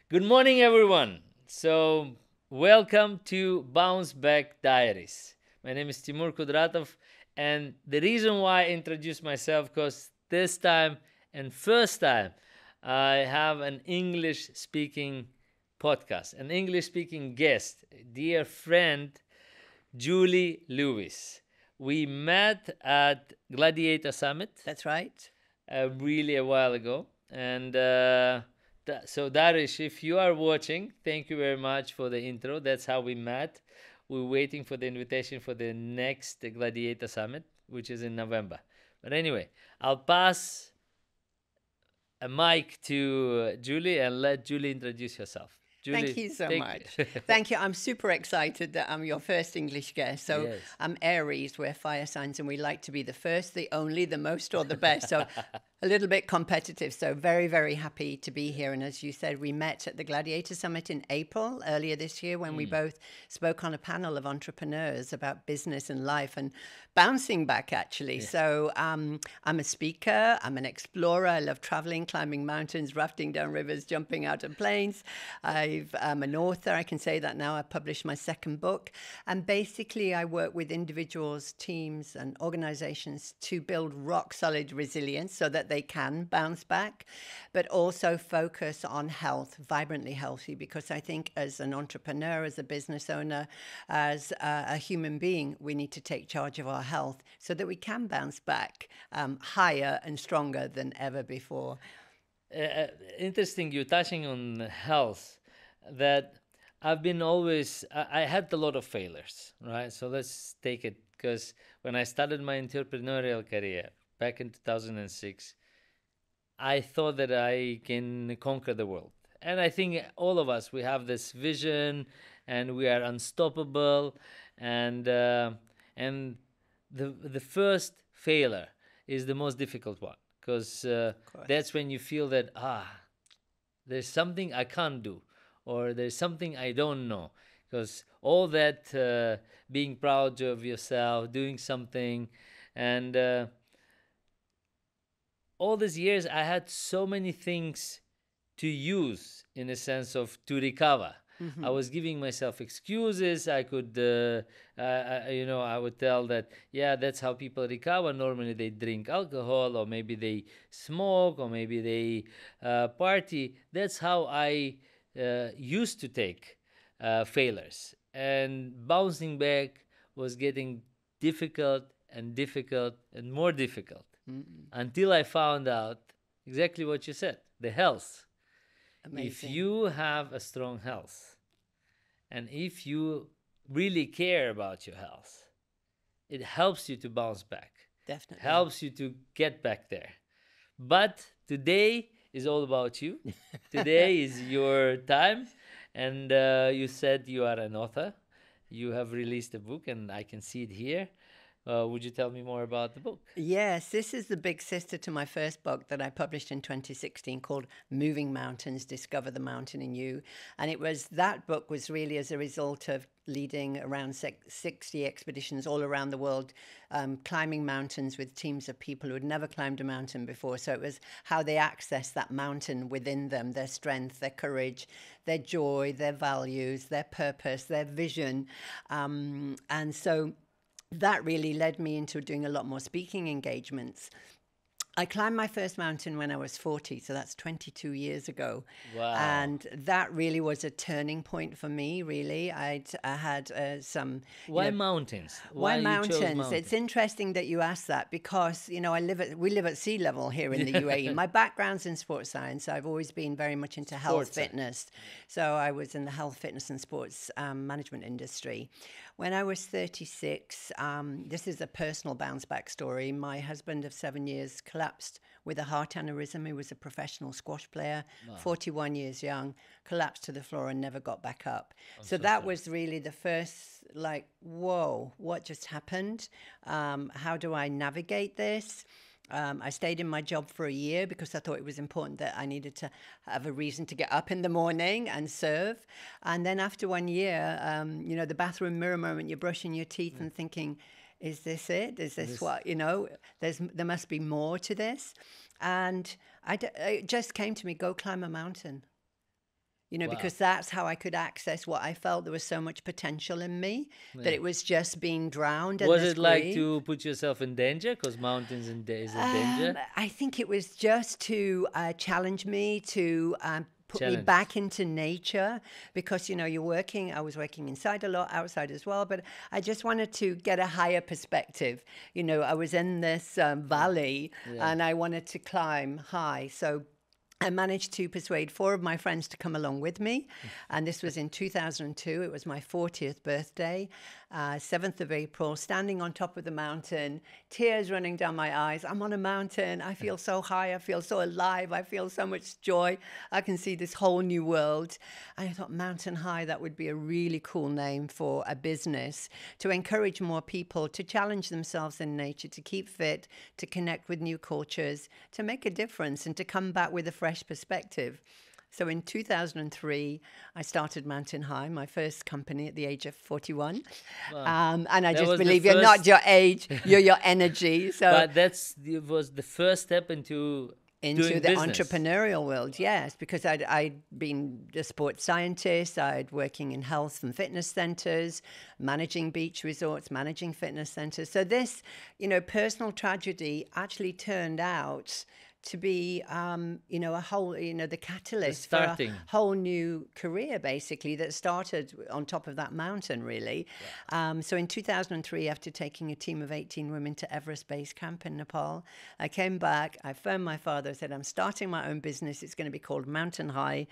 Good morning, everyone. So, welcome to Bounce Back Diaries. My name is Timur Kudratov, and the reason why I introduce myself because this time and first time I have an English-speaking podcast, an English-speaking guest, a dear friend, Julie Lewis. We met at Gladiator Summit That's right. really a while ago. And so, Darish, if you are watching, thank you very much for the intro. That's how we met. We're waiting for the invitation for the next Gladiator Summit, which is in November. But anyway, I'll pass a mic to Julie and let Julie introduce herself. Thank Julie, you so take much. it. Thank you. I'm super excited that I'm your first English guest. So Yes. I'm Aries, we're fire signs, and we like to be the first, the only, the most, or the best. So a little bit competitive. So very, very happy to be here. And as you said, we met at the Gladiator Summit in April earlier this year when we both spoke on a panel of entrepreneurs about business and life and bouncing back, actually. So I'm a speaker, I'm an explorer. I love traveling, climbing mountains, rafting down rivers, jumping out of planes. I'm an author. I can say that now. I published my second book. And basically, I work with individuals, teams, and organizations to build rock solid resilience so that they can bounce back, but also focus on health, vibrantly healthy, because I think as an entrepreneur, as a business owner, as a human being, we need to take charge of our health so that we can bounce back higher and stronger than ever before. Interesting, you're touching on health. That I've been always, I had a lot of failures, right? So let's take it because when I started my entrepreneurial career back in 2006, I thought that I can conquer the world. And I think all of us, we have this vision and we are unstoppable. And the first failure is the most difficult one because Of that's course. when you feel that, there's something I can't do, or there's something I don't know. Because all that being proud of yourself, doing something, and all these years I had so many things to use in a sense of to recover. I Hmm. was giving myself excuses. I could, I would tell that, yeah, that's how people recover. Normally they drink alcohol, or maybe they smoke, or maybe they party. That's how I used to take failures. And bouncing back was getting difficult and difficult and more difficult Mm. until I found out exactly what you said, the health. If Amazing. you have a strong health and if you really care about your health, it helps you to bounce back, Definitely. helps you to get back there. But today is all about you. Today is your time. And you said you are an author. You have released a book, and I can see it here. Would you tell me more about the book? Yes, this is the big sister to my first book that I published in 2016 called Moving Mountains, Discover the Mountain in You. And it was that book was really as a result of leading around 60 expeditions all around the world, climbing mountains with teams of people who had never climbed a mountain before. So it was how they access that mountain within them, their strength, their courage, their joy, their values, their purpose, their vision. And so that really led me into doing a lot more speaking engagements. I climbed my first mountain when I was 40, so that's 22 years ago. Wow. And that really was a turning point for me, really. I had some, you Why know, mountains? why Why you chose mountains? It's mountains? interesting that you ask that because we live at sea level here in the UAE. My background's in sports science. I've always been very much into health Sports science. fitness. So I was in the health, fitness, and sports management industry. When I was 36, this is a personal bounce back story. My husband of 7 years collapsed with a heart aneurysm. He was a professional squash player, Wow. 41 years young, collapsed to the floor and never got back up. I'm So so that sorry. was really the first, like, whoa, what just happened? How do I navigate this? I stayed in my job for a year because I thought it was important that I needed to have a reason to get up in the morning and serve. And then after 1 year, the bathroom mirror moment, you're brushing your teeth and thinking, is this it? Is this This, what, there must be more to this. And it just came to me, go climb a mountain. Wow. Because that's how I could access what I felt there was so much potential in me, that it was just being drowned in Was this it like grief. to put yourself in danger? Because mountains is in danger? I think it was just to challenge me, to put me back into nature, because, I was working inside a lot, outside as well, but I just wanted to get a higher perspective. I was in this valley and I wanted to climb high. So I managed to persuade 4 of my friends to come along with me. And this was in 2002. It was my 40th birthday, 7th of April, standing on top of the mountain, tears running down my eyes. I'm on a mountain. I feel so high. I feel so alive. I feel so much joy. I can see this whole new world. And I thought Mountain High, that would be a really cool name for a business, to encourage more people to challenge themselves in nature, to keep fit, to connect with new cultures, to make a difference, and to come back with a fresh perspective. So in 2003, I started Mountain High, my first company, at the age of 41. Wow. And I just believe you're not your age, you're your energy. So, but it was the first step into the business. Entrepreneurial world, yes, because I'd been a sports scientist. I'd working in health and fitness centers, managing beach resorts, managing fitness centers. So this, personal tragedy actually turned out to be, a whole, the catalyst for a whole new career, basically, that started on top of that mountain, really. Yeah. So in 2003, after taking a team of 18 women to Everest Base Camp in Nepal, I came back, I phoned my father, I said, I'm starting my own business. It's going to be called Mountain High.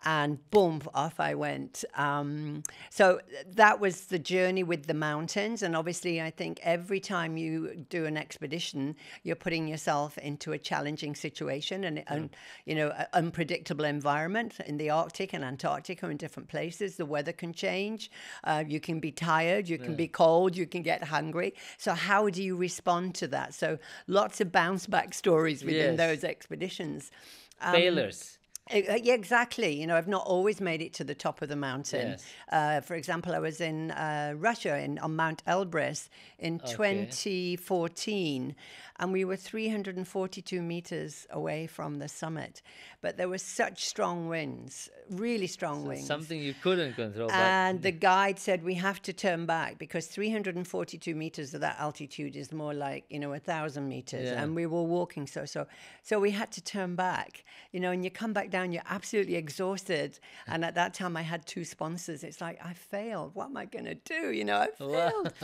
And boom, off I went. So that was the journey with the mountains. And obviously, I think every time you do an expedition, you're putting yourself into a challenging situation and an unpredictable environment. In the Arctic and Antarctic or in different places, the weather can change. You can be tired, you can be cold, you can get hungry. So how do you respond to that? So lots of bounce back stories within those expeditions. Failures. Yeah, exactly. I've not always made it to the top of the mountain. Yes. For example, I was in Russia on Mount Elbrus in 2014, and we were 342 meters away from the summit. But there were such strong winds, really strong winds. Something you couldn't control. And the guide said, we have to turn back because 342 meters of that altitude is more like, 1,000 meters. Yeah. And we were walking so we had to turn back, and you come back down, you're absolutely exhausted. And at that time I had 2 sponsors. It's like, I failed. What am I going to do? I failed.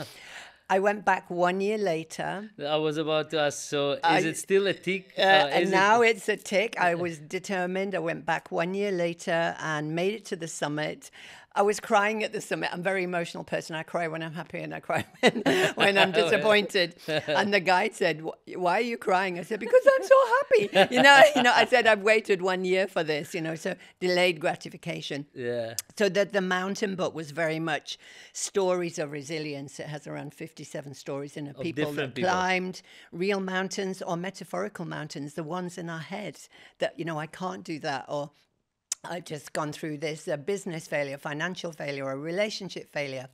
I went back 1 year later. I was about to ask, so is it still a tick? And now it's a tick. I was determined. I went back 1 year later and made it to the summit. I was crying at the summit. I'm a very emotional person. I cry when I'm happy and I cry when I'm disappointed. And the guide said, why are you crying? I said, because I'm so happy. I said, I've waited 1 year for this, so delayed gratification. Yeah. So that the mountain book was very much stories of resilience. It has around 57 stories in it. People that climbed real mountains or metaphorical mountains, the ones in our heads that, I can't do that, or I've just gone through this business failure, financial failure, or relationship failure.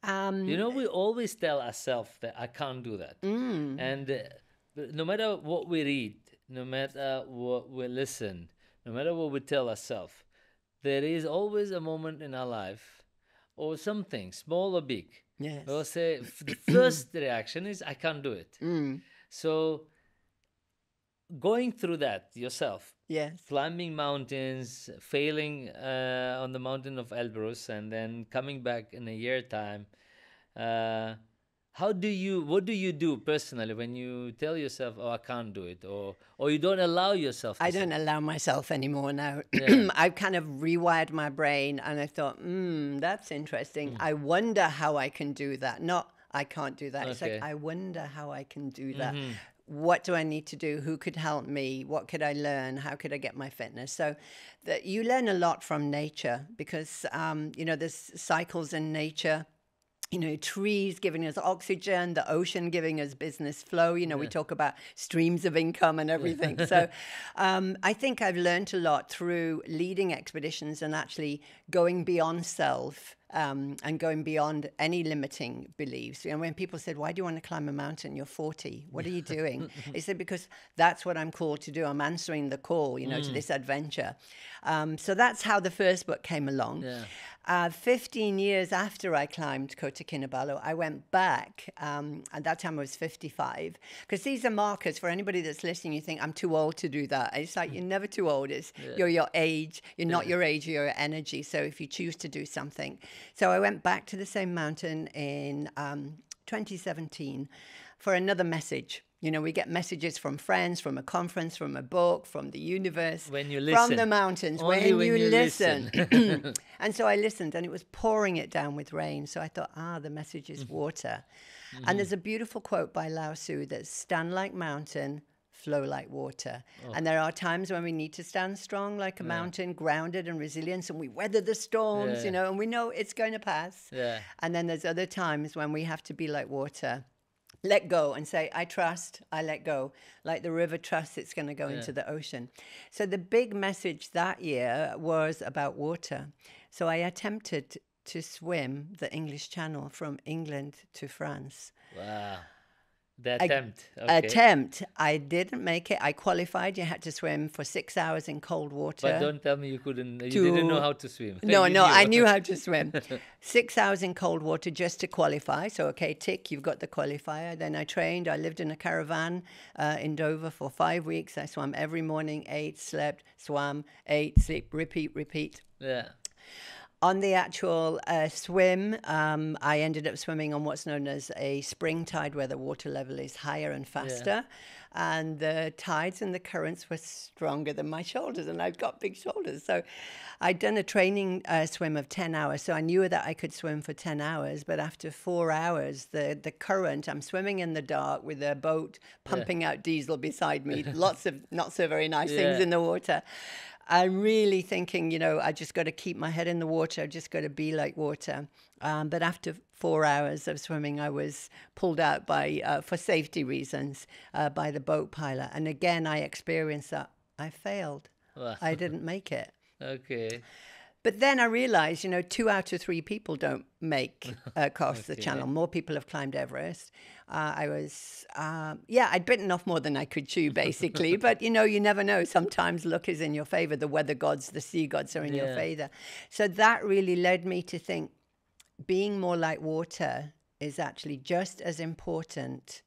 We always tell ourselves that I can't do that. And no matter what we read, no matter what we listen, no matter what we tell ourselves, there is always a moment in our life or something, small or big. Yes. We'll say the first reaction is, I can't do it. So going through that yourself, yes, climbing mountains, failing on the mountain of Elbrus, and then coming back in a year time, what do you do personally when you tell yourself, oh, I can't do it, or you don't allow yourself to don't allow myself anymore now. Yeah. I've kind of rewired my brain, and I thought, that's interesting. I wonder how I can do that. Not I can't do that. Okay. It's like, I wonder how I can do that. What do I need to do? Who could help me? What could I learn? How could I get my fitness? So you learn a lot from nature because, there's cycles in nature. Trees giving us oxygen, the ocean giving us business flow. We talk about streams of income and everything. So I think I've learned a lot through leading expeditions and actually going beyond self and going beyond any limiting beliefs. And when people said, why do you want to climb a mountain? You're 40. What are you doing? I said, because that's what I'm called to do. I'm answering the call, to this adventure. So that's how the first book came along. Yeah. 15 years after I climbed Kota Kinabalu, I went back. At that time, I was 55. Because these are markers for anybody that's listening. You think, I'm too old to do that. It's like, you're never too old. It's you're your age. You're not your age, you're your energy. So if you choose to do something. So I went back to the same mountain in 2017 for another message. We get messages from friends, from a conference, from a book, from the universe, when you listen. From the mountains, Only when you listen. listen. And so I listened, and it was pouring it down with rain. So I thought, the message is water. And there's a beautiful quote by Lao Tzu that's stand like mountain, flow like water. And there are times when we need to stand strong like a mountain, grounded and resilient, and we weather the storms, and we know it's going to pass. And then there's other times when we have to be like water. Let go and say, I trust, I let go. Like the river trusts it's going to go into the ocean. So the big message that year was about water. So I attempted to swim the English Channel from England to France. Wow. The attempt. Okay. Attempt. I didn't make it. I qualified. You had to swim for 6 hours in cold water. But don't tell me you didn't know how to swim. No, I knew how to swim. 6 hours in cold water just to qualify. So, okay, tick, you've got the qualifier. Then I trained. I lived in a caravan in Dover for 5 weeks. I swam every morning, ate, slept, swam, ate, sleep, repeat. Yeah. On the actual swim, I ended up swimming on what's known as a spring tide, where the water level is higher and faster. And the tides and the currents were stronger than my shoulders, and I've got big shoulders. So I'd done a training swim of 10 hours, so I knew that I could swim for 10 hours. But after 4 hours, the current, I'm swimming in the dark with a boat pumping out diesel beside me, lots of not so very nice things in the water. I'm really thinking, I just got to keep my head in the water. I just got to be like water. But after 4 hours of swimming, I was pulled out for safety reasons, by the boat pilot. And again, I experienced that I failed. Wow. I didn't make it. Okay. But then I realized, 2 out of 3 people don't make across the channel. More people have climbed Everest. I'd bitten off more than I could chew, basically. But, you never know. Sometimes luck is in your favor. The weather gods, the sea gods are in your favor. So that really led me to think being more like water is actually just as important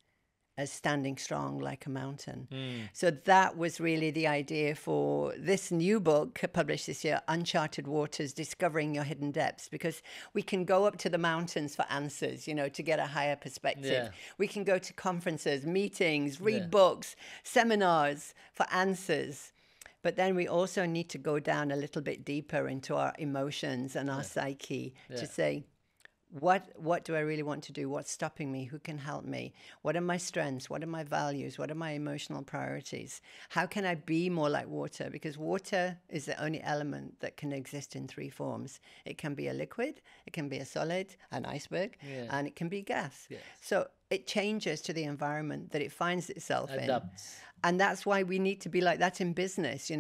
as standing strong like a mountain. So that was really the idea for this new book published this year, Uncharted Waters, Discovering Your Hidden Depths, because we can go up to the mountains for answers, to get a higher perspective. We can go to conferences, meetings, read books, seminars for answers. But then we also need to go down a little bit deeper into our emotions and our psyche to say, what do I really want to do? What's stopping me? Who can help me? What are my strengths? What are my values? What are my emotional priorities? How can I be more like water? Because water is the only element that can exist in 3 forms. It can be a liquid, it can be a solid, an iceberg, and it can be gas. So it changes to the environment that it finds itself Adapts. in. And that's why we need to be like that in business,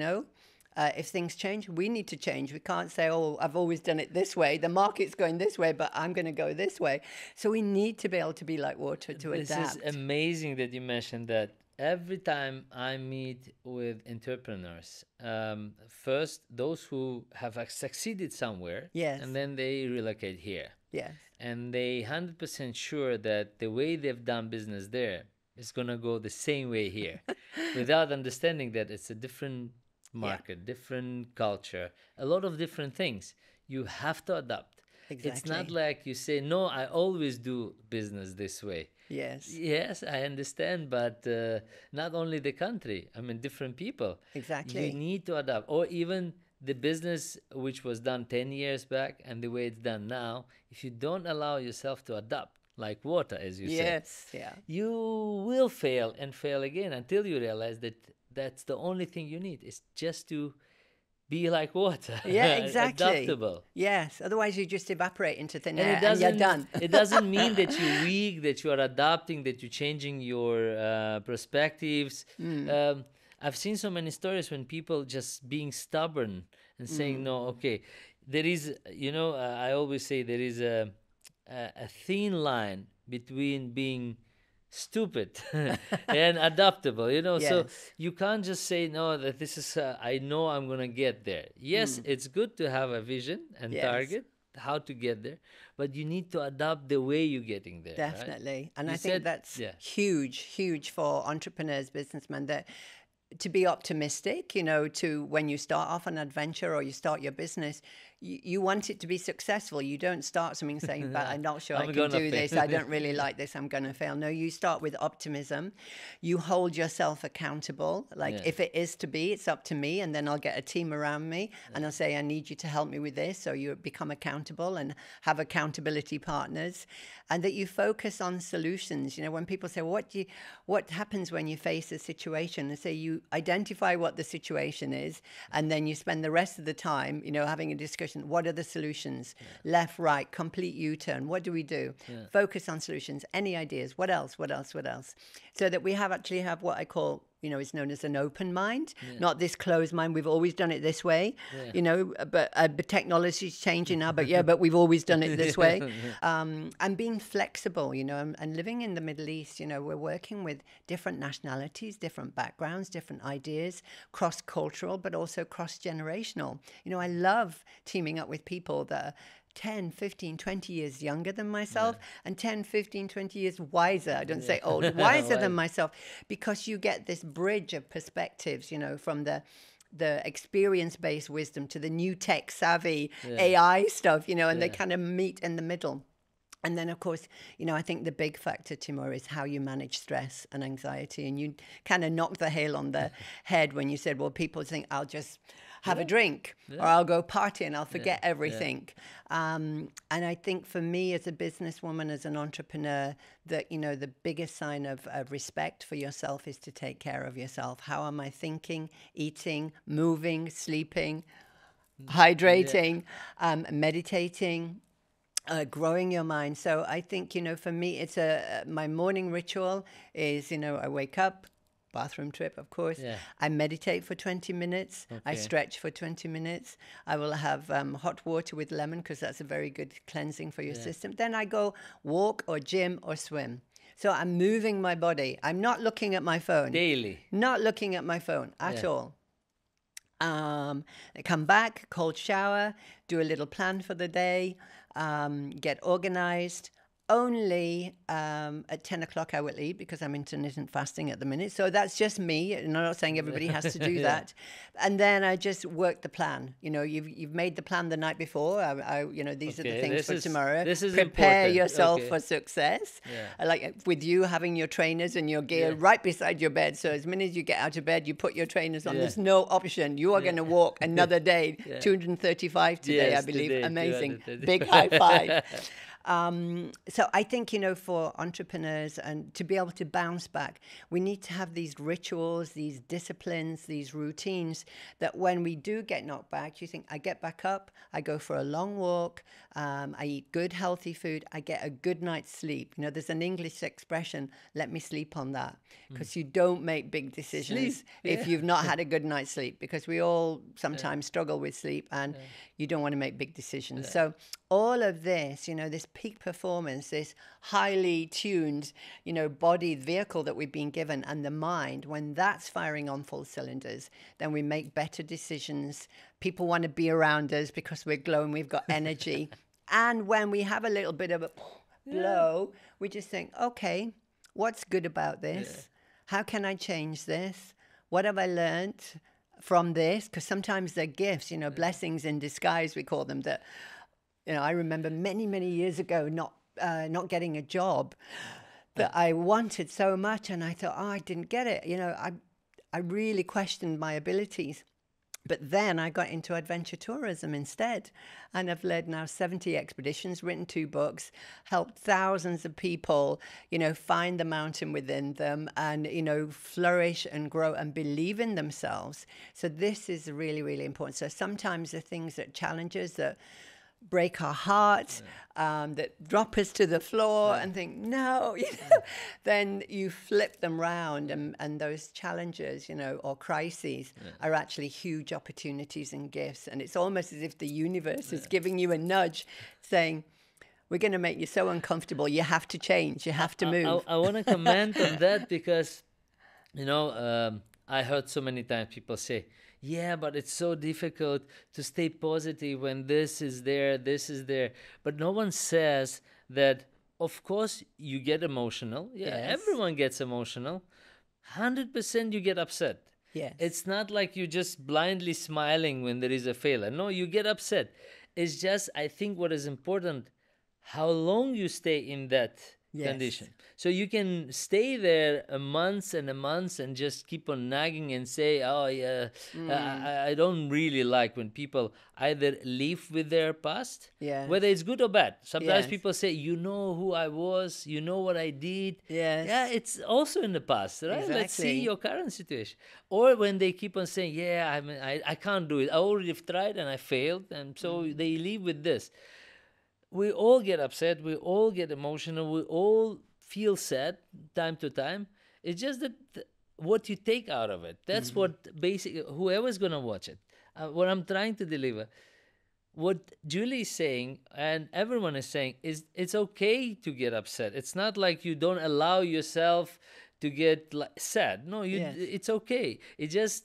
if things change, we need to change. We can't say, I've always done it this way. The market's going this way, but I'm going to go this way. So we need to be able to be like water to adapt. This is amazing that you mentioned that. Every time I meet with entrepreneurs, first, those who have succeeded somewhere, and then they relocate here. And they 100% sure that the way they've done business there is going to go the same way here, without understanding that it's a different market, different culture, a lot of different things. You have to adapt. Exactly. It's not like you say, no, I always do business this way. Yes, I understand, but not only the country, different people. Exactly. You need to adapt. Or even the business which was done 10 years back and the way it's done now, if you don't allow yourself to adapt, like water, as you said, you will fail and fail again until you realize that that's the only thing you need, is just to be like water. Exactly. Adaptable. Yes, otherwise you just evaporate into thin air and you're done. It doesn't mean that you're weak, that you are adapting, that you're changing your perspectives. I've seen so many stories when people just being stubborn and saying, no, okay, there is, I always say there is a thin line between being stupid and adaptable, so Yes. you can't just say, no, that this is, I know I'm going to get there. Yes, it's good to have a vision and Yes. target how to get there, but you need to adapt the way you're getting there, right? Definitely. And You I think said, that's yeah. huge, huge for entrepreneurs, businessmen, that to be optimistic, to when you start off an adventure or you start your business, you want it to be successful. You don't start something saying, but I'm not sure I I'm can gonna do fail. this. I don't really like this. I'm going to fail. No, you start with optimism. You hold yourself accountable. Like, Yeah. if it is to be, it's up to me. And then I'll get a team around me and I'll say, I need you to help me with this. So you become accountable and have accountability partners, and that you focus on solutions. When people say, what happens when you face a situation? And say you identify what the situation is, and then you spend the rest of the time, having a discussion. What are the solutions? Left, right, complete U-turn. What do we do? Focus on solutions. Any ideas? What else? What else? What else? So that we actually have what I call, is known as an open mind, not this closed mind. We've always done it this way, but technology's changing now. But we've always done it this way. And being flexible, and living in the Middle East, we're working with different nationalities, different backgrounds, different ideas, cross-cultural, but also cross-generational. I love teaming up with people that are 10, 15, 20 years younger than myself, and 10, 15, 20 years wiser. I don't say old, wiser than myself, because you get this bridge of perspectives, from the experience-based wisdom to the new tech savvy AI stuff, and they kind of meet in the middle. And then, of course, I think the big factor, Timur, is how you manage stress and anxiety. And you kind of knocked the nail on the head when you said, well, people think I'll just have a drink or I'll go party and I'll forget everything. And I think for me as a businesswoman, as an entrepreneur, that, the biggest sign of respect for yourself is to take care of yourself. How am I thinking, eating, moving, sleeping, hydrating, meditating? Growing your mind. So I think, for me, it's my morning ritual is, I wake up, bathroom trip, of course. I meditate for 20 minutes. I stretch for 20 minutes. I will have hot water with lemon, because that's a very good cleansing for your system. Then I go walk or gym or swim. So I'm moving my body. I'm not looking at my phone. Daily. Not looking at my phone at all. I come back, cold shower, do a little plan for the day, get organized. Only at 10 o'clock I will eat, because I'm intermittent fasting at the minute. So that's just me. And I'm not saying everybody has to do that. And then I just work the plan. You've made the plan the night before. These are the things for tomorrow. This is Prepare important. yourself for success. Like with you having your trainers and your gear right beside your bed. So as minute as you get out of bed, you put your trainers on. There's no option. You are going to walk another day. 235 today, I believe. Today, amazing. Big high five. So I think, for entrepreneurs, and to be able to bounce back, we need to have these rituals, these disciplines, these routines, that when we do get knocked back, you think, I get back up, I go for a long walk, I eat good, healthy food, I get a good night's sleep. There's an English expression, let me sleep on that, because you don't make big decisions if you've not had a good night's sleep, because we all sometimes struggle with sleep, and you don't want to make big decisions. So all of this, this peak performance, this highly tuned, body vehicle that we've been given, and the mind, when that's firing on full cylinders, then we make better decisions. People want to be around us because we're glowing, we've got energy. And when we have a little bit of a blow, we just think, okay, what's good about this? How can I change this? What have I learned from this? Because sometimes they're gifts, blessings in disguise, we call them, that, I remember many, many years ago not getting a job that I wanted so much, and I thought, I didn't get it. I really questioned my abilities. But then I got into adventure tourism instead, and I've led now 70 expeditions, written 2 books, helped thousands of people, find the mountain within them, and, flourish and grow and believe in themselves. So this is really, really important. So sometimes the things that challenges that break our hearts, that drop us to the floor and think, no, then you flip them round, and those challenges, or crises are actually huge opportunities and gifts. And it's almost as if the universe is giving you a nudge saying, we're going to make you so uncomfortable. You have to change. You have to move. I want to comment on that because, I heard so many times people say, yeah, but it's so difficult to stay positive when this is there, this is there. But no one says that, of course, you get emotional. Yeah, Yes. everyone gets emotional. 100% you get upset. Yes. It's not like you're just blindly smiling when there is a failure. No, you get upset. It's just, I think what is important, how long you stay in that condition. So you can stay there months and months and just keep on nagging and say, oh yeah, I don't really like when people either live with their past, whether it's good or bad. Sometimes people say, you know who I was, you know what I did. Yeah, it's also in the past, right? Exactly. Let's see your current situation. Or when they keep on saying, yeah, I can't do it. I already tried and I failed. And so they live with this. We all get upset, we all get emotional, we all feel sad time to time. It's just that what you take out of it, that's what basically, whoever's going to watch it, what I'm trying to deliver, what Julie is saying and everyone is saying is it's okay to get upset. It's not like you don't allow yourself to get sad. No, it's okay. It's just,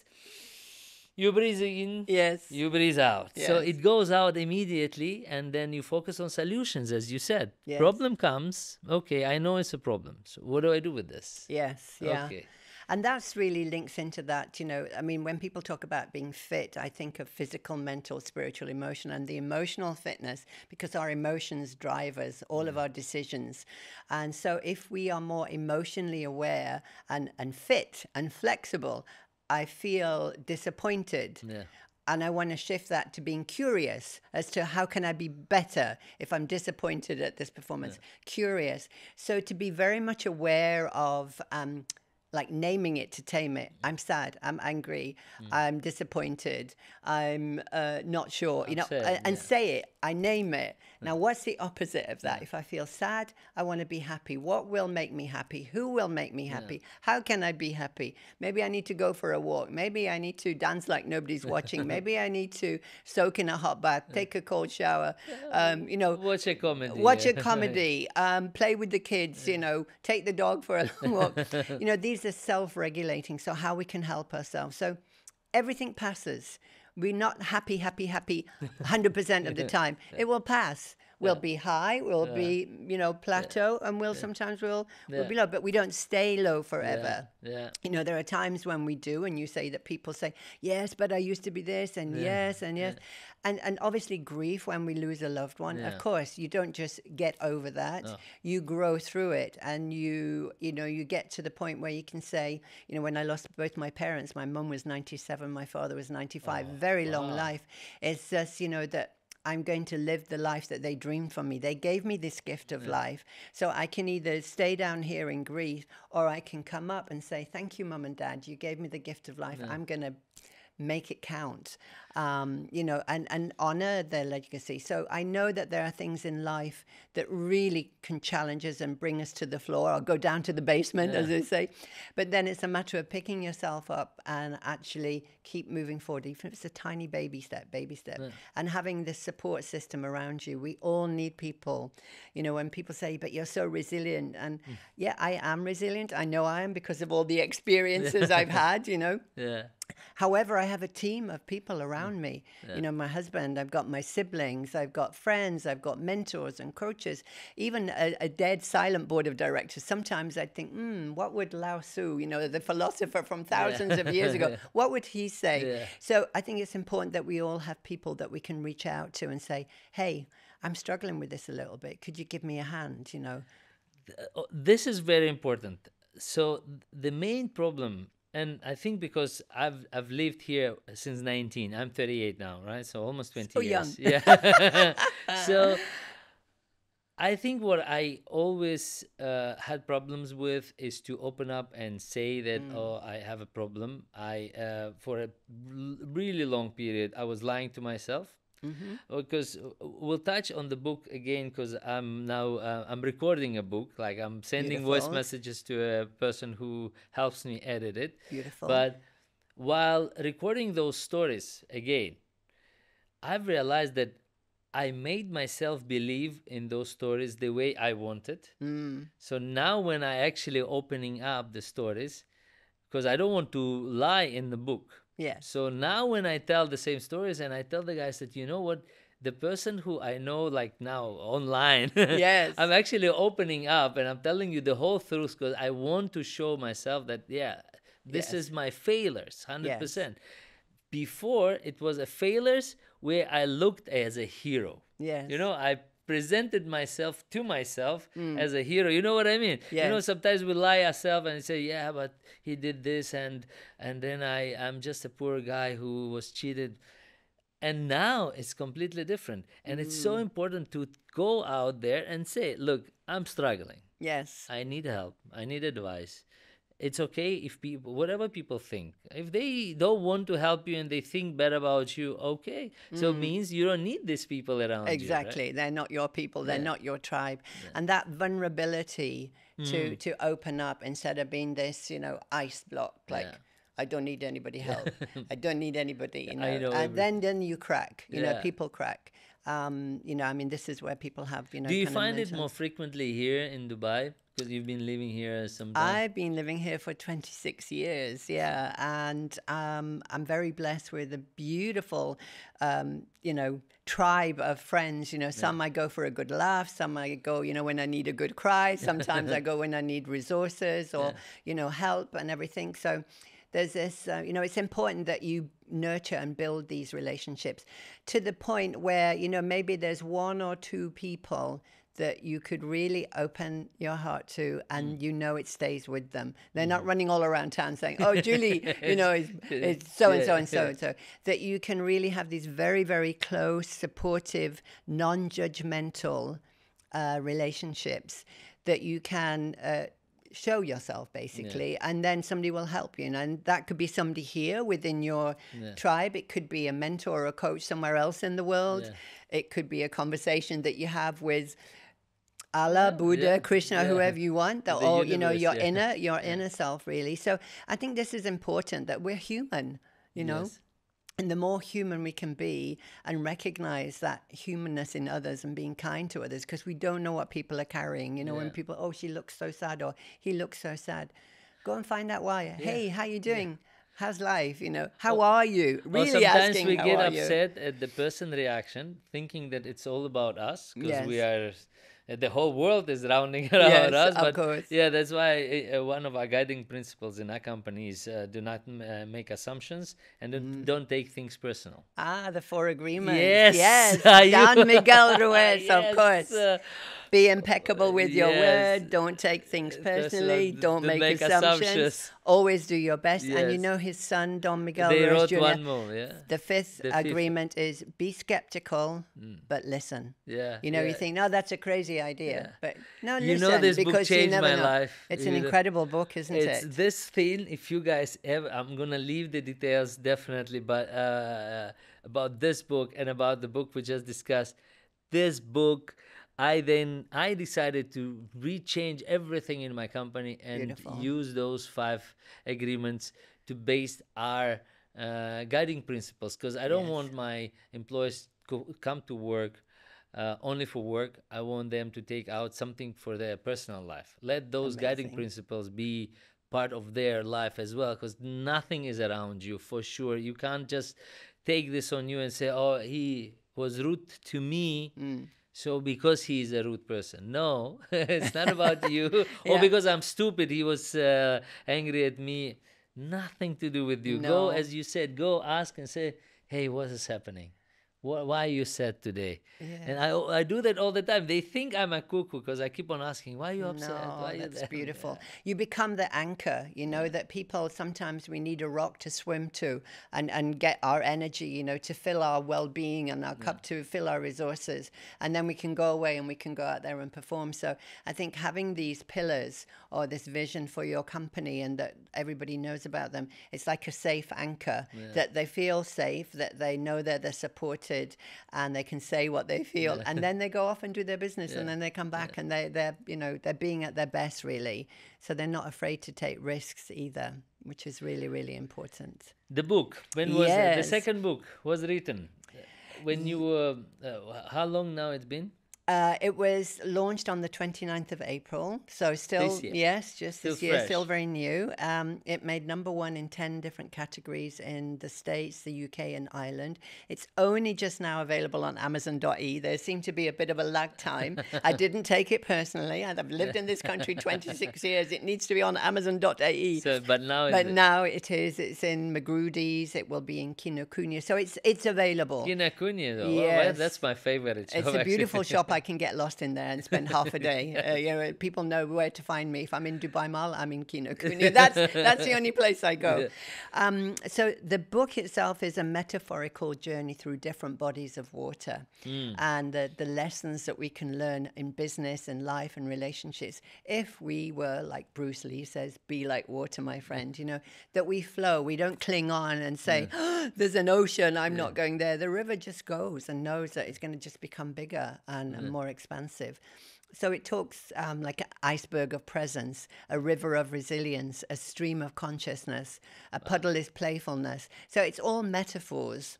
you breathe in, you breathe out. So it goes out immediately, and then you focus on solutions, as you said. Problem comes, okay, I know it's a problem. So what do I do with this? Okay. And that's really links into that, when people talk about being fit, I think of physical, mental, spiritual, emotional, and the emotional fitness, because our emotions drive us, all of our decisions. And so if we are more emotionally aware and fit and flexible, I feel disappointed. And I want to shift that to being curious as to how can I be better if I'm disappointed at this performance. Curious. So to be very much aware of like naming it to tame it. I'm sad, I'm angry, I'm disappointed, I'm not sure, and say it, I name it. Now, what's the opposite of that? If I feel sad, I want to be happy. What will make me happy? Who will make me happy? How can I be happy? Maybe I need to go for a walk. Maybe I need to dance like nobody's watching. Maybe I need to soak in a hot bath, take a cold shower, watch a comedy. Watch a comedy, play with the kids, take the dog for a long walk. These are self-regulating, so how we can help ourselves. So everything passes. We're not happy 100% of the time. It will pass. We'll be high, we'll be, plateau, and sometimes we'll be low, but we don't stay low forever. There are times when we do, and you say that people say, yes, but I used to be this, and yes, and yes. And obviously grief when we lose a loved one, of course, you don't just get over that. You grow through it, and you get to the point where you can say, when I lost both my parents, my mum was 97, my father was 95, very long life. It's just, that I'm going to live the life that they dreamed for me. They gave me this gift of life. So I can either stay down here in grief, or I can come up and say, thank you, Mum and Dad. You gave me the gift of life. I'm going to make it count, and honor their legacy. So I know that there are things in life that really can challenge us and bring us to the floor or go down to the basement, as they say. But then it's a matter of picking yourself up and actually keep moving forward, even if it's a tiny baby step, and having this support system around you. We all need people. When people say, but you're so resilient. And I am resilient. I know I am because of all the experiences I've had, However, I have a team of people around me. My husband, I've got my siblings, I've got friends, I've got mentors and coaches, even a dead silent board of directors. Sometimes I think, what would Lao Tzu, the philosopher from thousands of years ago, what would he say? So I think it's important that we all have people that we can reach out to and say, hey, I'm struggling with this a little bit. Could you give me a hand, This is very important. So the main problem, and I think because I've lived here since 19, I'm 38 now, right? So almost 20 years. Young. Yeah. So I think what I always had problems with is to open up and say that, I have a problem. For a really long period, I was lying to myself. Because we'll touch on the book again, because I'm now I'm recording a book, like I'm sending voice Beautiful. messages to a person who helps me edit it. Beautiful. But while recording those stories again, I've realized that I made myself believe in those stories the way I wanted. So now when I actually opening up the stories, because I don't want to lie in the book. Yes. So now when I tell the same stories, and I tell the guys that, you know what, the person who I know, like now online, Yes. I'm actually opening up and I'm telling you the whole truth, because I want to show myself that, yeah, this Yes. is my failures, 100%. Yes. Before, it was a failures where I looked as a hero. Yes. You know, I presented myself to myself as a hero. You know what I mean? You know, Yes. sometimes we lie ourselves and say, yeah, but he did this, and then I'm just a poor guy who was cheated. And now it's completely different. And it's so important to go out there and say, look, I'm struggling. Yes. I need help. I need advice. It's okay if people, whatever people think, if they don't want to help you and they think bad about you, okay. So it means you don't need these people around you. Exactly. Right? They're not your people. They're Yeah. not your tribe. And that vulnerability to open up instead of being this, ice block, like, Yeah. I don't need anybody help. I don't need anybody, I know And then you crack, Yeah. people crack. I mean, this is where people have, Do you kind of find it mental- more frequently here in Dubai? Because you've been living here some time. I've been living here for 26 years, yeah, and I'm very blessed with a beautiful, tribe of friends. Some I go for a good laugh, some I go, when I need a good cry. Sometimes I go when I need resources or, help and everything. So there's this, it's important that you nurture and build these relationships to the point where, maybe there's one or two people that you could really open your heart to, and it stays with them. They're not running all around town saying, "Oh, Julie, it's so and so and so and so." That you can really have these very, very close, supportive, non-judgmental relationships that you can show yourself, basically, and then somebody will help you. And that could be somebody here within your tribe. It could be a mentor or a coach somewhere else in the world. It could be a conversation that you have with Allah, Buddha, Krishna, whoever you want, or your inner self, really. So I think this is important, that we're human, Yes. and the more human we can be and recognize that humanness in others and being kind to others, because we don't know what people are carrying. When people, oh, she looks so sad, or he looks so sad, go and find out why. Hey, how you doing? How's life? How are you? Or Really sometimes asking, we how get are you? upset at the person reaction, thinking that it's all about us, because we are, the whole world is rounding around us. Of But course. yeah, that's why one of our guiding principles in our company is do not make assumptions, and don't take things personal. The 4 agreements. Yes. Don Miguel Ruiz, Yes, of course. Be impeccable with your yes. word. Don't take things Personal. personally. Don't Don't make make assumptions. assumptions. Always do your best. And Yes. his son, Don Miguel They Ruiz wrote Jr., one more, yeah. the fifth The fifth. agreement is be skeptical, but listen. Yeah. You think, no, that's a crazy idea. But no, You listen, know, this book because you changed never my know. life. It's an incredible book, isn't It's it? this thing, if you guys ever, I'm going to leave the details definitely, but about this book and about the book we just discussed. This book, I decided to rechange everything in my company and Beautiful. use those 5 agreements to base our guiding principles, because I don't want my employees to come to work only for work. I want them to take out something for their personal life. Let those guiding Amazing. principles be part of their life as well, because nothing is around you, for sure. You can't just take this on you and say, oh, he was rude to me, so because he is a rude person. No, it's not about you. Or because I'm stupid, he was angry at me. Nothing to do with you. Go, No. as you said, go ask and say, hey, what is happening? Why are you sad today? And I do that all the time. They think I'm a cuckoo because I keep on asking, why are you upset? No, Why are you that's that?" beautiful. You become the anchor, that people, sometimes we need a rock to swim to and get our energy, to fill our well-being and our cup, to fill our resources. And then we can go away and we can go out there and perform. So I think having these pillars or this vision for your company, and that everybody knows about them, it's like a safe anchor, that they feel safe, that they know that they're supported, unfiltered, and they can say what they feel, and then they go off and do their business, and then they come back, and they're being at their best, really. So they're not afraid to take risks either, which is really, really important. The book, when was the second book was written? When you were, how long now it's been? It was launched on the 29th of April, so still, This year. yes, just Still this year, fresh. still very new. It made #1 in 10 different categories in the States, the UK, and Ireland. It's only just now available on Amazon.e. There seemed to be a bit of a lag time. I didn't take it personally. I've lived in this country 26 years. It needs to be on Amazon.e. So, but now Now it is. It's in Magrudy's. It will be in Kinokuniya. So it's available. Kinokuniya, though. Yes. Well, that's my favorite shop. It's a beautiful shop. I can get lost in there and spend half a day. People know where to find me. If I'm in Dubai Mall, I'm in Kinokuniya. That's the only place I go. So the book itself is a metaphorical journey through different bodies of water, and the lessons that we can learn in business and life and relationships if we were, like Bruce Lee says, be like water, my friend. That we flow. We don't cling on and say, there's an ocean, I'm not going there. The river just goes and knows that it's going to just become bigger and more expansive. So it talks like an iceberg of presence, a river of resilience, a stream of consciousness, a puddle is playfulness. So it's all metaphors.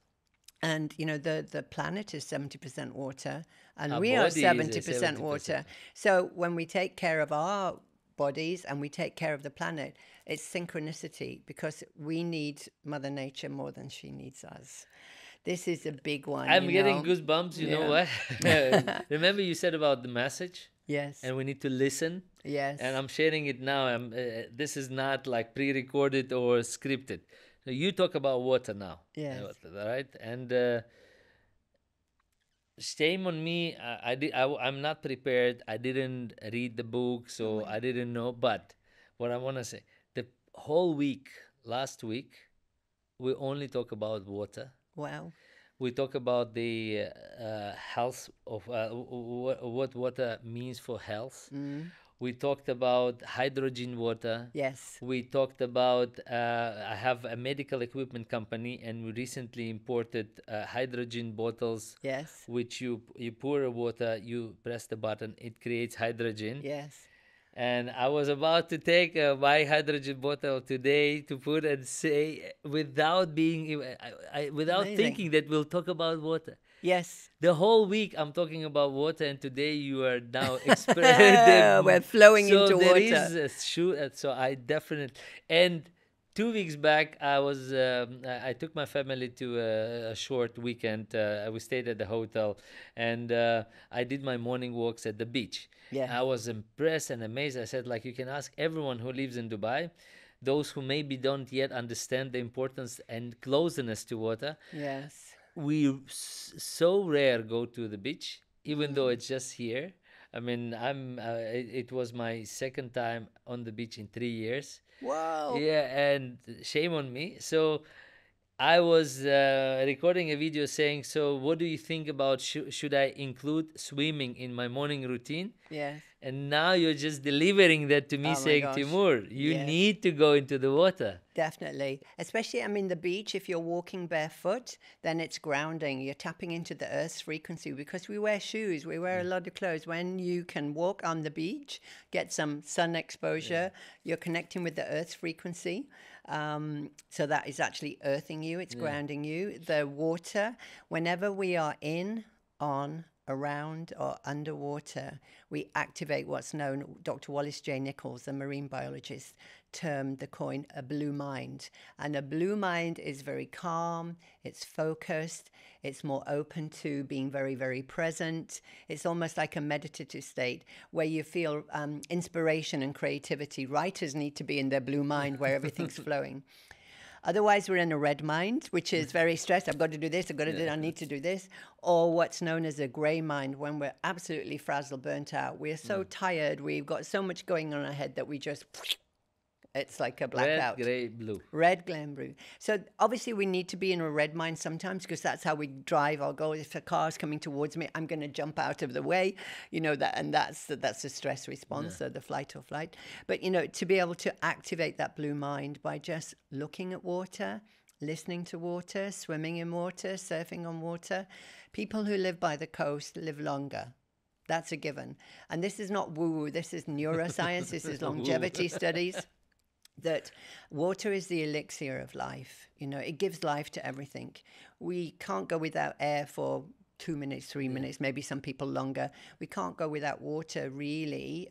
And, the planet is 70% water, and we are 70% water. So when we take care of our bodies and we take care of the planet, it's synchronicity, because we need Mother Nature more than she needs us. This is a big one. I'm getting goosebumps. You know what? Remember you said about the message? Yes. And we need to listen. Yes. And I'm sharing it now. This is not like pre-recorded or scripted. So you talk about water now. Yes. Right? And shame on me. I'm not prepared. I didn't read the book, so I didn't know. But what I want to say, the whole week, last week, we only talk about water. Wow. We talk about the health of what water means for health. We talked about hydrogen water. Yes. We talked about, I have a medical equipment company, and we recently imported hydrogen bottles. Yes. Which you pour water, you press the button, it creates hydrogen. Yes. And I was about to take my hydrogen bottle today to put and say, without being, without Amazing. thinking that we'll talk about water. Yes. The whole week I'm talking about water, and today you are now experiencing. We're flowing into there water. Is so I definitely. And 2 weeks back, I took my family to a short weekend. We stayed at the hotel, and I did my morning walks at the beach. Yeah. I was impressed and amazed. I said, like, you can ask everyone who lives in Dubai, those who maybe don't yet understand the importance and closeness to water. Yes. We so rare go to the beach, even though it's just here. I mean, it was my second time on the beach in 3 years. Wow. Yeah, and shame on me. So I was recording a video saying, so what do you think about should I include swimming in my morning routine? Yes. And now you're just delivering that to me, saying, Timur, you need to go into the water. Definitely. Especially, the beach, if you're walking barefoot, then it's grounding. You're tapping into the earth's frequency, because we wear shoes, we wear a lot of clothes. When you can walk on the beach, get some sun exposure, you're connecting with the earth's frequency. So that is actually earthing you, it's grounding you. The water, whenever we are in, on, around or underwater, we activate what's known, Dr. Wallace J. Nichols, the marine biologist, termed the coin a blue mind. And a blue mind is very calm, it's focused, it's more open to being very, very present. It's almost like a meditative state where you feel inspiration and creativity. Writers need to be in their blue mind where everything's flowing. Otherwise, we're in a red mind, which is very stressed. I've got to do this, I've got to do that, I need to do this. Or what's known as a gray mind, when we're absolutely frazzled, burnt out. We're so tired, we've got so much going on in our head that we just... It's like a blackout. Red, grey, blue. Red, glam, blue. So obviously we need to be in a red mind sometimes, because that's how we drive. I'll go, if a car's coming towards me, I'm going to jump out of the way, that's a stress response, so the fight or flight. But, to be able to activate that blue mind by just looking at water, listening to water, swimming in water, surfing on water. People who live by the coast live longer. That's a given. And this is not woo-woo. This is neuroscience. This is longevity studies. That water is the elixir of life. You know, it gives life to everything. We can't go without air for 2 minutes, 3 minutes, maybe some people longer. We can't go without water really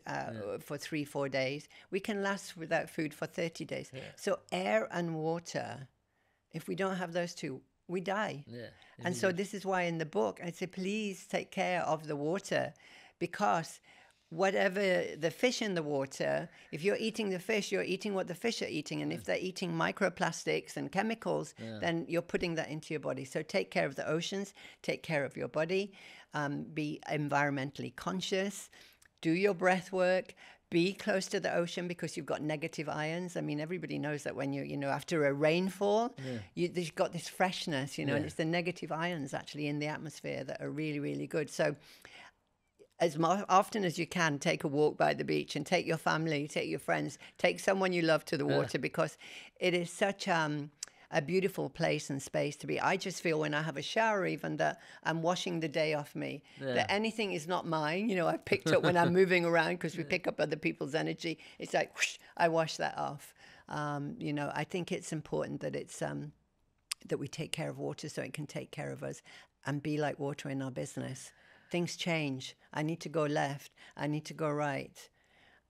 for 3-4 days. We can last without food for 30 days. Yeah. So air and water, if we don't have those two, we die. Yeah. And so this is why in the book I say, please take care of the water, because whatever the fish in the water, if you're eating the fish, you're eating what the fish are eating. And if they're eating microplastics and chemicals, then you're putting that into your body. So take care of the oceans, take care of your body, be environmentally conscious, do your breath work, be close to the ocean because you've got negative ions. I mean, everybody knows that when you know, after a rainfall, you've got this freshness, you know, and it's the negative ions actually in the atmosphere that are really, really good. So as often as you can, take a walk by the beach and take your family, take your friends, take someone you love to the water, because it is such a beautiful place and space to be. I just feel when I have a shower even that I'm washing the day off me, that anything is not mine. You know, I've picked up when I'm moving around, because we pick up other people's energy. It's like, whoosh, I wash that off. You know, I think it's important that it's that we take care of water so it can take care of us, and be like water in our business. Things change. I need to go left. I need to go right.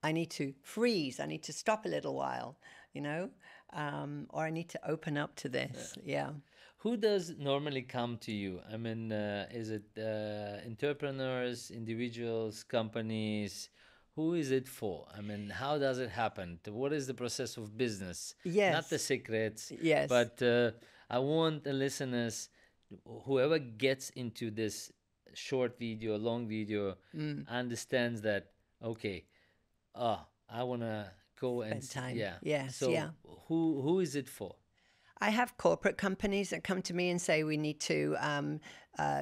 I need to freeze. I need to stop a little while, you know, or I need to open up to this. Yeah. Who does normally come to you? I mean, is it entrepreneurs, individuals, companies? Who is it for? I mean, how does it happen? What is the process of business? Yes. Not the secrets. Yes. But I want the listeners, whoever gets into this short video, long video, understands that, okay, I want to go and time. Yeah. Yes. So who is it for? I have corporate companies that come to me and say we need to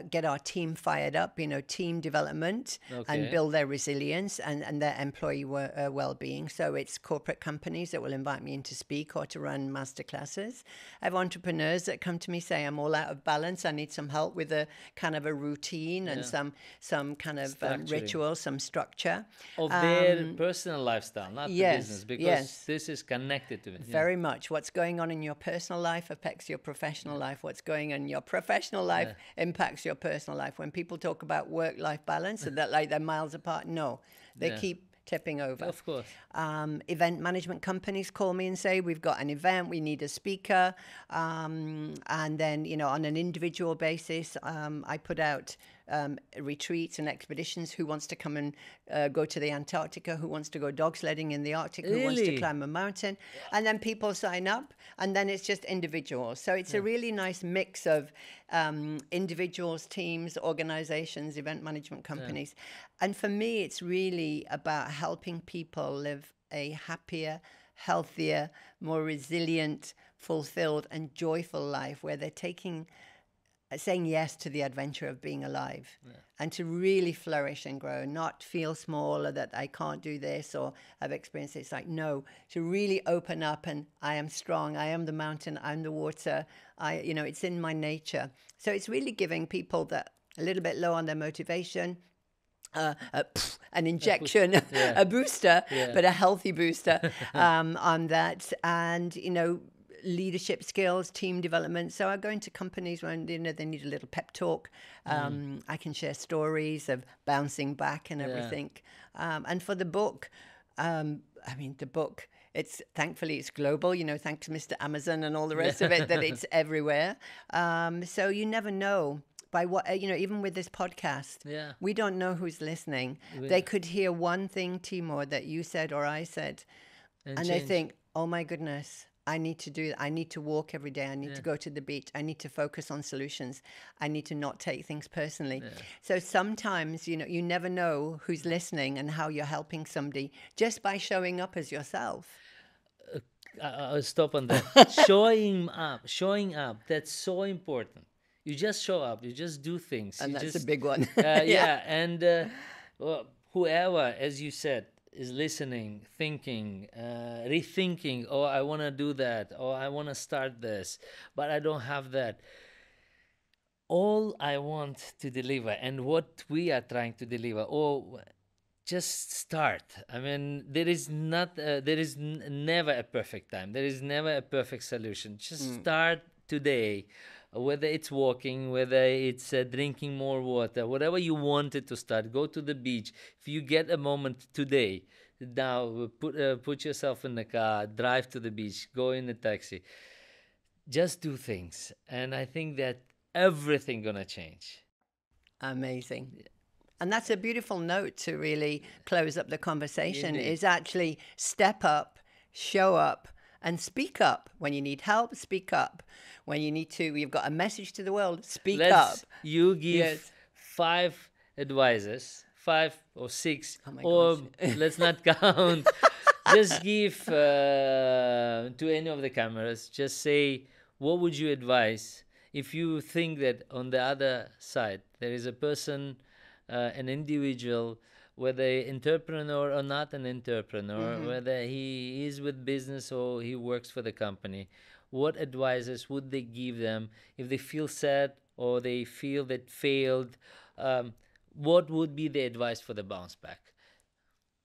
get our team fired up, you know, team development, and build their resilience and their employee well-being. So it's corporate companies that will invite me in to speak or to run masterclasses. I have entrepreneurs that come to me say, I'm all out of balance. I need some help with a kind of a routine and some kind of ritual, some structure. Of their personal lifestyle, not the business, because this is connected to it. Very much. What's going on in your personal life affects your professional life. What's going on in your professional life impacts your personal life. When people talk about work-life balance and that like they're miles apart, no, they keep tipping over. Of course. Event management companies call me and say, we've got an event, we need a speaker. And then, you know, on an individual basis, I put out retreats and expeditions. Who wants to come and go to the Antarctica? Who wants to go dog sledding in the Arctic? Who wants to climb a mountain? And then people sign up, and then it's just individuals. So it's a really nice mix of individuals, teams, organizations, event management companies. And for me, it's really about helping people live a happier, healthier, more resilient, fulfilled and joyful life, where they're saying yes to the adventure of being alive, and to really flourish and grow, not feel small or that I can't do this or I've experienced it. It's like, no, to really open up and I am strong, I am the mountain, I'm the water, you know, it's in my nature. So it's really giving people that a little bit low on their motivation, an injection, a booster, but a healthy booster on that. And, you know, leadership skills, team development. So I go into companies when, you know, they need a little pep talk. I can share stories of bouncing back and everything. And for the book, I mean, the book, thankfully it's global, you know, thanks to Mr. Amazon and all the rest of it, that it's everywhere. So you never know. By what, you know, even with this podcast, we don't know who's listening. They could hear one thing, Timur, that you said or I said, and they think, oh my goodness, I need to do that. I need to walk every day. I need to go to the beach. I need to focus on solutions. I need to not take things personally. So sometimes, you know, you never know who's listening and how you're helping somebody just by showing up as yourself. I'll stop on that. Showing up, that's so important. You just show up. You just do things. And that's a big one. And whoever, as you said, is listening, thinking, rethinking, oh, I want to do that, or I want to start this, but I don't have that. All I want to deliver and what we are trying to deliver, or just start. I mean, there is never a perfect time. There is never a perfect solution. Just start today, whether it's walking, whether it's drinking more water, whatever you wanted to start. Go to the beach. If you get a moment today, now put yourself in the car, drive to the beach, go in a taxi. Just do things, and I think that everything gonna change. Amazing. And that's a beautiful note to really close up the conversation. Indeed. Is actually step up, show up, and speak up. When you need help, speak up. When you need to, you've got a message to the world, speak up. You give Yes. 5 advices, 5 or 6, Oh my or gosh. let's not count. Just give to any of the cameras. Just say, what would you advise if you think that on the other side there is a person, an individual, whether entrepreneur or not an entrepreneur, whether he is with business or he works for the company, what advices would they give them if they feel sad or they feel that failed? What would be the advice for the bounce back?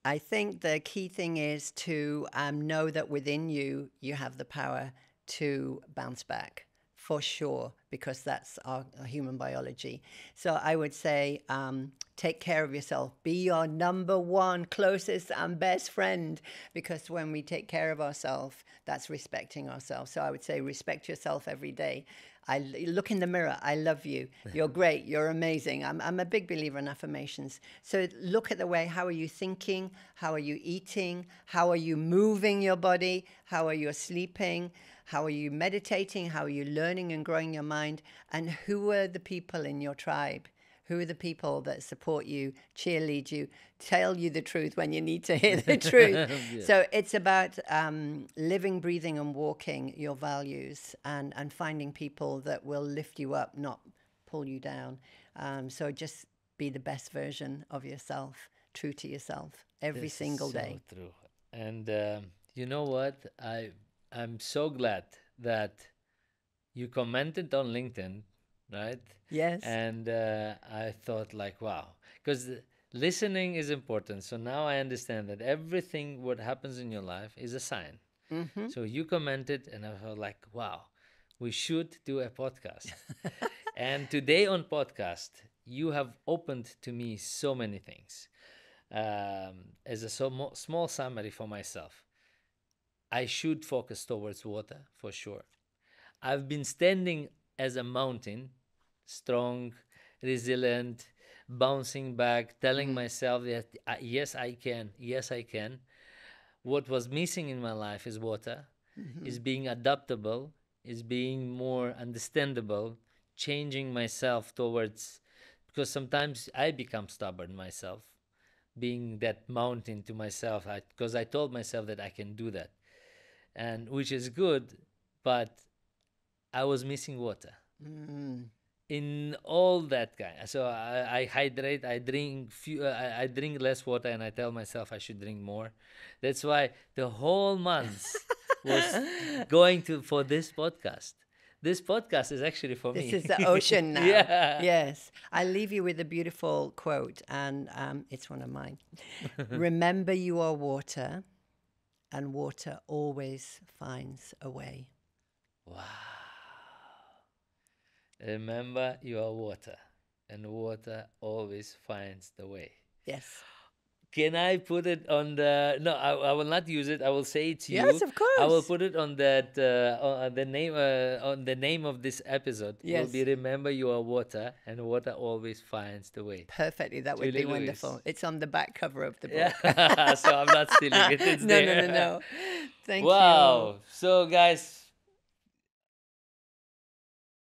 I think the key thing is to know that within you, you have the power to bounce back, for sure, because that's our human biology. So I would say, take care of yourself. Be your number one closest and best friend, because when we take care of ourselves, that's respecting ourselves. So I would say respect yourself every day. I look in the mirror. I love you. You're great. You're amazing. I'm a big believer in affirmations. So look at the way, how are you thinking? How are you eating? How are you moving your body? How are you sleeping? How are you meditating? How are you learning and growing your mind? And who are the people in your tribe? Who are the people that support you, cheerlead you, tell you the truth when you need to hear the truth? Yeah. So it's about living, breathing, and walking your values, and finding people that will lift you up, not pull you down. So just be the best version of yourself, true to yourself, every This single is so day. true. And you know what? I'm so glad that you commented on LinkedIn, right? Yes. And I thought like, wow, because listening is important. So now I understand that everything what happens in your life is a sign. So you commented, and I felt like, wow, we should do a podcast. And today on podcast, you have opened to me so many things. As a small summary for myself, I should focus towards water for sure. I've been standing as a mountain, strong, resilient, bouncing back, telling myself that yes, I can, yes, I can. What was missing in my life is water, is being adaptable, is being more understandable, changing myself towards, because sometimes I become stubborn myself, being that mountain to myself, because I told myself that I can do that, and which is good, but I was missing water in all that kind. So I hydrate, I drink I drink less water, and I tell myself I should drink more. That's why the whole month was going to for this podcast. This podcast is actually for me. This is the ocean now. Yeah. Yes. I leave you with a beautiful quote, and it's one of mine. Remember, you are water, and water always finds a way. Wow. Remember, you are water, and water always finds the way. Yes. Can I put it on the? No, I will not use it. I will say it to you. Yes, of I will course. put it on that on the name of this episode. Will Yes. be remember you are water, and water always finds the way. Perfectly. That would Julie be Lewis. wonderful. It's on the back cover of the book. Yeah. So I'm not stealing it. It's No, there. no, no, no. Thank you. Wow. So guys,